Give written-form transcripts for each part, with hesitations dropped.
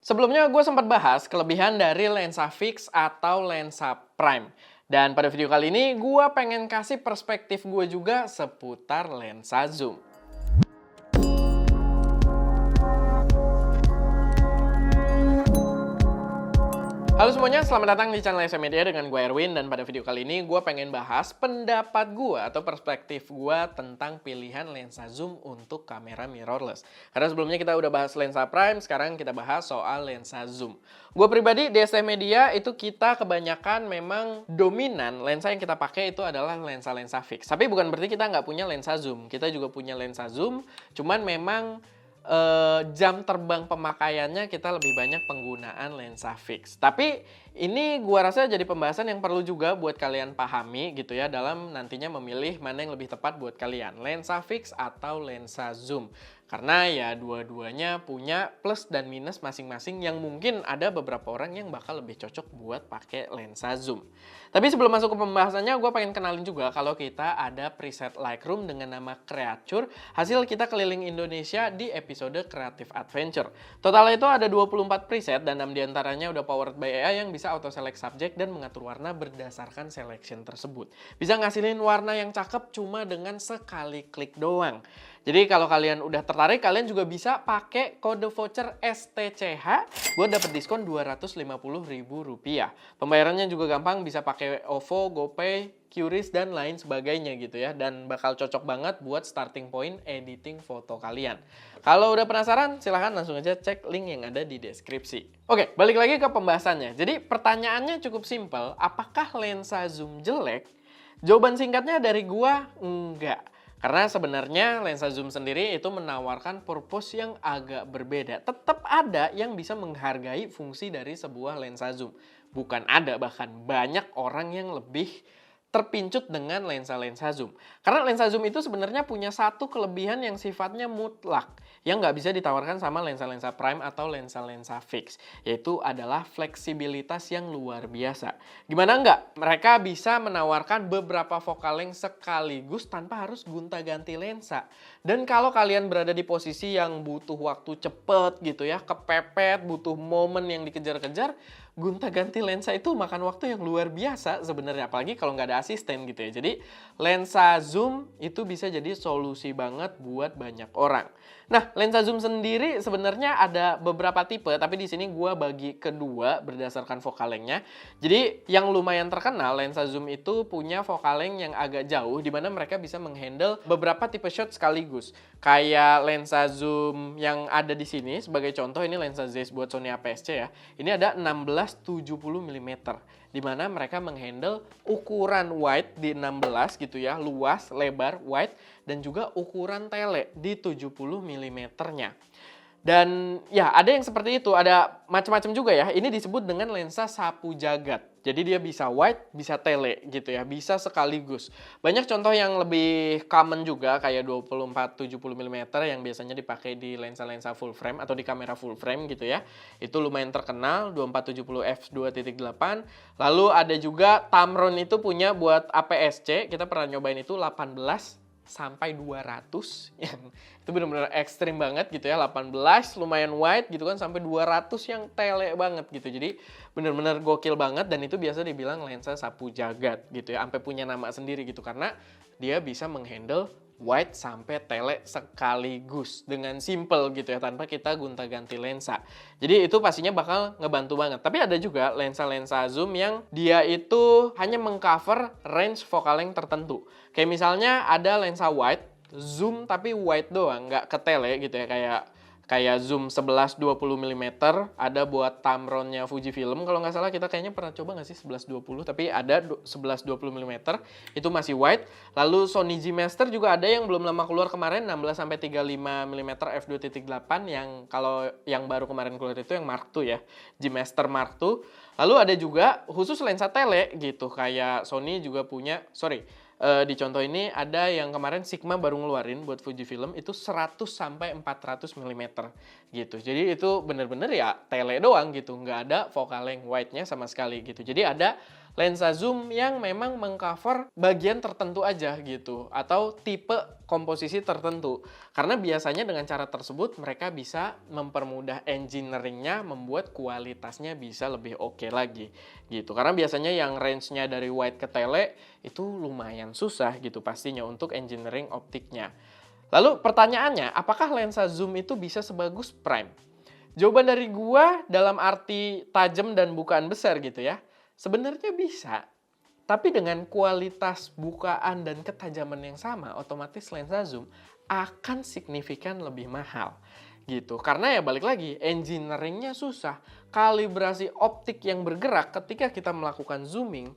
Sebelumnya gue sempat bahas kelebihan dari lensa fix atau lensa prime. Dan pada video kali ini gue pengen kasih perspektif gue juga seputar lensa zoom. Halo semuanya, selamat datang di channel SM Media dengan gue Erwin. Dan pada video kali ini gue pengen bahas pendapat gue atau perspektif gue tentang pilihan lensa zoom untuk kamera mirrorless. Karena sebelumnya kita udah bahas lensa prime, sekarang kita bahas soal lensa zoom. Gue pribadi di SM Media itu kita kebanyakan memang dominan lensa yang kita pakai itu adalah lensa-lensa fix. Tapi bukan berarti kita nggak punya lensa zoom. Kita juga punya lensa zoom, cuman memang jam terbang pemakaiannya kita lebih banyak penggunaan lensa fix. Tapi ini gua rasa jadi pembahasan yang perlu juga buat kalian pahami gitu ya dalam nantinya memilih mana yang lebih tepat buat kalian, lensa fix atau lensa zoom. Karena ya dua-duanya punya plus dan minus masing-masing yang mungkin ada beberapa orang yang bakal lebih cocok buat pakai lensa zoom. Tapi sebelum masuk ke pembahasannya, gue pengen kenalin juga kalau kita ada preset Lightroom dengan nama Creature, hasil kita keliling Indonesia di episode Creative Adventure. Total itu ada 24 preset dan 6 diantaranya udah powered by AI yang bisa auto select subject dan mengatur warna berdasarkan selection tersebut. Bisa ngasilin warna yang cakep cuma dengan sekali klik doang. Jadi kalau kalian udah tertarik, kalian juga bisa pakai kode voucher STCH buat dapat diskon Rp250.000. Pembayarannya juga gampang, bisa pakai OVO, GoPay, QRIS, dan lain sebagainya gitu ya. Dan bakal cocok banget buat starting point editing foto kalian. Kalau udah penasaran, silahkan langsung aja cek link yang ada di deskripsi. Oke, balik lagi ke pembahasannya. Jadi pertanyaannya cukup simpel, apakah lensa zoom jelek? Jawaban singkatnya dari gua, enggak. Karena sebenarnya lensa zoom sendiri itu menawarkan purpose yang agak berbeda. Tetap ada yang bisa menghargai fungsi dari sebuah lensa zoom. Bukan ada, bahkan banyak orang yang lebih terpincut dengan lensa-lensa zoom. Karena lensa zoom itu sebenarnya punya satu kelebihan yang sifatnya mutlak, yang nggak bisa ditawarkan sama lensa-lensa prime atau lensa-lensa fix, yaitu adalah fleksibilitas yang luar biasa. Gimana nggak? Mereka bisa menawarkan beberapa focal length sekaligus tanpa harus gonta-ganti lensa. Dan kalau kalian berada di posisi yang butuh waktu cepet gitu ya, kepepet, butuh momen yang dikejar-kejar, gonta-ganti lensa itu makan waktu yang luar biasa sebenarnya, apalagi kalau nggak ada asisten gitu ya. Jadi lensa zoom itu bisa jadi solusi banget buat banyak orang. Nah, lensa zoom sendiri sebenarnya ada beberapa tipe, tapi di sini gue bagi kedua berdasarkan focal length-nya. Jadi yang lumayan terkenal lensa zoom itu punya focal length yang agak jauh, di mana mereka bisa menghandle beberapa tipe shot sekaligus. Kayak lensa zoom yang ada di sini sebagai contoh, ini lensa Zeiss buat Sony APS-C ya. Ini ada 16-70 mm. Di mana mereka menghandle ukuran wide di 16 gitu ya, luas, lebar, wide, dan juga ukuran tele di 70 mm-nya. Dan ya ada yang seperti itu, ada macam-macam juga ya. Ini disebut dengan lensa sapu jagat. Jadi dia bisa wide, bisa tele gitu ya, bisa sekaligus. Banyak contoh yang lebih common juga kayak 24-70 mm yang biasanya dipakai di lensa-lensa full frame atau di kamera full frame gitu ya. Itu lumayan terkenal, 24-70 f2.8. Lalu ada juga Tamron itu punya buat APS-C, kita pernah nyobain itu 18 sampai 200 yang itu benar-benar ekstrim banget gitu ya. 18 lumayan wide gitu kan, sampai 200 yang tele banget gitu. Jadi benar-benar gokil banget, dan itu biasa dibilang lensa sapu jagat gitu ya, sampai punya nama sendiri gitu karena dia bisa menghandle wide sampai tele sekaligus dengan simple gitu ya, tanpa kita gonta-ganti lensa. Jadi itu pastinya bakal ngebantu banget. Tapi ada juga lensa-lensa zoom yang dia itu hanya mengcover range focal length tertentu. Kayak misalnya ada lensa wide, zoom tapi wide doang, nggak ke tele gitu ya, kayak zoom 11-20 mm, ada buat Tamronnya Fujifilm. Kalau nggak salah kita kayaknya pernah coba nggak sih 11-20, tapi ada 11-20 mm, itu masih wide. Lalu Sony G-Master juga ada yang belum lama keluar kemarin, 16-35 mm f2.8, yang kalau yang baru kemarin keluar itu yang Mark II ya, G-Master Mark II. Lalu ada juga khusus lensa tele gitu, kayak Sony juga punya, di contoh ini ada yang kemarin Sigma baru ngeluarin buat Fujifilm itu 100-400 mm gitu. Jadi itu bener-bener ya tele doang gitu, nggak ada focal length wide-nya sama sekali gitu. Jadi ada lensa zoom yang memang mengcover bagian tertentu aja gitu, atau tipe komposisi tertentu. Karena biasanya dengan cara tersebut mereka bisa mempermudah engineering-nya, membuat kualitasnya bisa lebih oke lagi gitu. Karena biasanya yang range-nya dari wide ke tele itu lumayan susah gitu pastinya untuk engineering optiknya. Lalu pertanyaannya, apakah lensa zoom itu bisa sebagus prime? Jawaban dari gua dalam arti tajam dan bukaan besar gitu ya. Sebenarnya bisa, tapi dengan kualitas bukaan dan ketajaman yang sama, otomatis lensa zoom akan signifikan lebih mahal gitu. Karena ya balik lagi, engineering-nya susah. Kalibrasi optik yang bergerak ketika kita melakukan zooming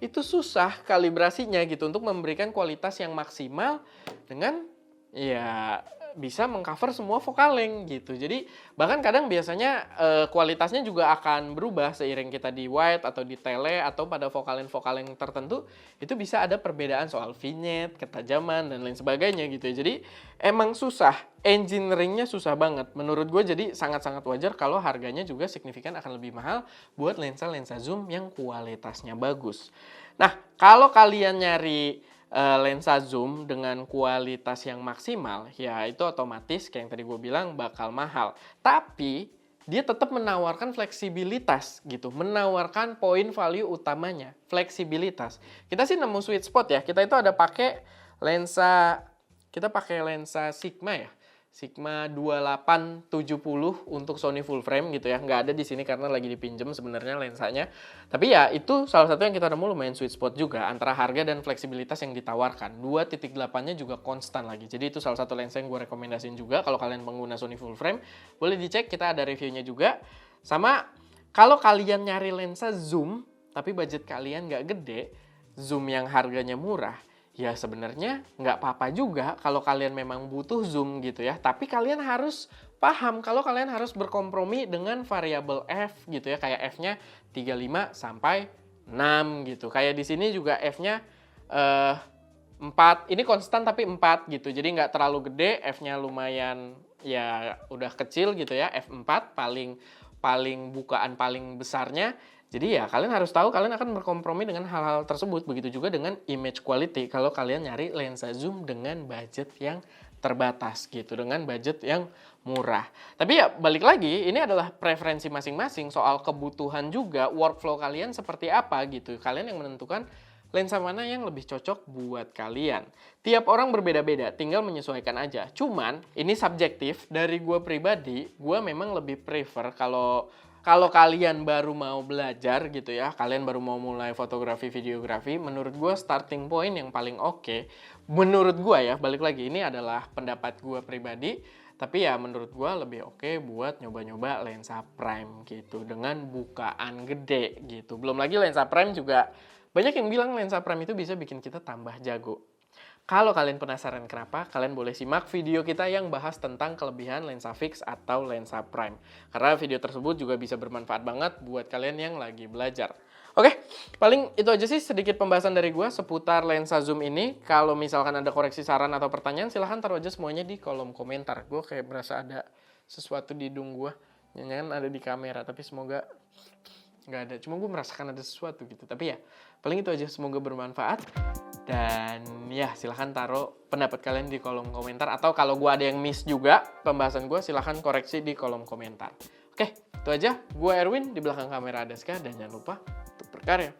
itu susah kalibrasinya gitu untuk memberikan kualitas yang maksimal dengan ya bisa mengcover semua focal length gitu. Jadi bahkan kadang biasanya kualitasnya juga akan berubah seiring kita di wide atau di tele atau pada focal length tertentu itu bisa ada perbedaan soal vignette, ketajaman dan lain sebagainya gitu ya. Jadi emang susah, engineering-nya susah banget. Menurut gue jadi sangat-sangat wajar kalau harganya juga signifikan akan lebih mahal buat lensa-lensa zoom yang kualitasnya bagus. Nah, kalau kalian nyari lensa zoom dengan kualitas yang maksimal, ya itu otomatis kayak yang tadi gue bilang bakal mahal. Tapi dia tetap menawarkan fleksibilitas gitu, menawarkan poin value utamanya, fleksibilitas. Kita sih nemu sweet spot ya, kita itu ada pakai lensa, kita pakai lensa Sigma ya. Sigma 2870 untuk Sony full frame gitu ya. Nggak ada di sini karena lagi dipinjem sebenarnya lensanya. Tapi ya itu salah satu yang kita nemu lumayan sweet spot juga antara harga dan fleksibilitas yang ditawarkan. 2.8-nya juga konstan lagi. Jadi itu salah satu lensa yang gue rekomendasiin juga kalau kalian pengguna Sony full frame. Boleh dicek, kita ada reviewnya juga. Sama kalau kalian nyari lensa zoom tapi budget kalian nggak gede, zoom yang harganya murah, ya sebenarnya nggak apa-apa juga kalau kalian memang butuh zoom gitu ya. Tapi kalian harus paham kalau kalian harus berkompromi dengan variabel f gitu ya. Kayak f-nya 35 sampai 6 gitu. Kayak di sini juga f-nya 4. Ini konstan tapi 4 gitu. Jadi nggak terlalu gede, f-nya lumayan ya udah kecil gitu ya. f4 paling bukaan paling besarnya. Jadi ya kalian harus tahu kalian akan berkompromi dengan hal-hal tersebut. Begitu juga dengan image quality kalau kalian nyari lensa zoom dengan budget yang terbatas gitu, dengan budget yang murah. Tapi ya balik lagi, ini adalah preferensi masing-masing soal kebutuhan juga, workflow kalian seperti apa gitu. Kalian yang menentukan lensa mana yang lebih cocok buat kalian. Tiap orang berbeda-beda, tinggal menyesuaikan aja. Cuman ini subjektif, dari gue pribadi, gue memang lebih prefer kalau kalian baru mau belajar gitu ya, kalian baru mau mulai fotografi, videografi, menurut gue starting point yang paling oke, menurut gue ya, balik lagi, ini adalah pendapat gue pribadi, tapi ya menurut gue lebih oke buat nyoba-nyoba lensa prime gitu, dengan bukaan gede gitu. Belum lagi lensa prime juga, banyak yang bilang lensa prime itu bisa bikin kita tambah jago. Kalau kalian penasaran kenapa, kalian boleh simak video kita yang bahas tentang kelebihan lensa fix atau lensa prime. Karena video tersebut juga bisa bermanfaat banget buat kalian yang lagi belajar. Oke, paling itu aja sih sedikit pembahasan dari gue seputar lensa zoom ini. Kalau misalkan ada koreksi saran atau pertanyaan, silahkan taruh aja semuanya di kolom komentar. Gue kayak berasa ada sesuatu di hidung gue. Jangan ada di kamera, tapi semoga nggak ada. Cuma gue merasakan ada sesuatu gitu. Tapi ya, paling itu aja. Semoga bermanfaat. Dan ya silahkan taruh pendapat kalian di kolom komentar. Atau kalau gue ada yang miss juga pembahasan gue, silahkan koreksi di kolom komentar. Oke, itu aja. Gue Erwin, di belakang kamera ada Ska. Dan jangan lupa untuk berkarya.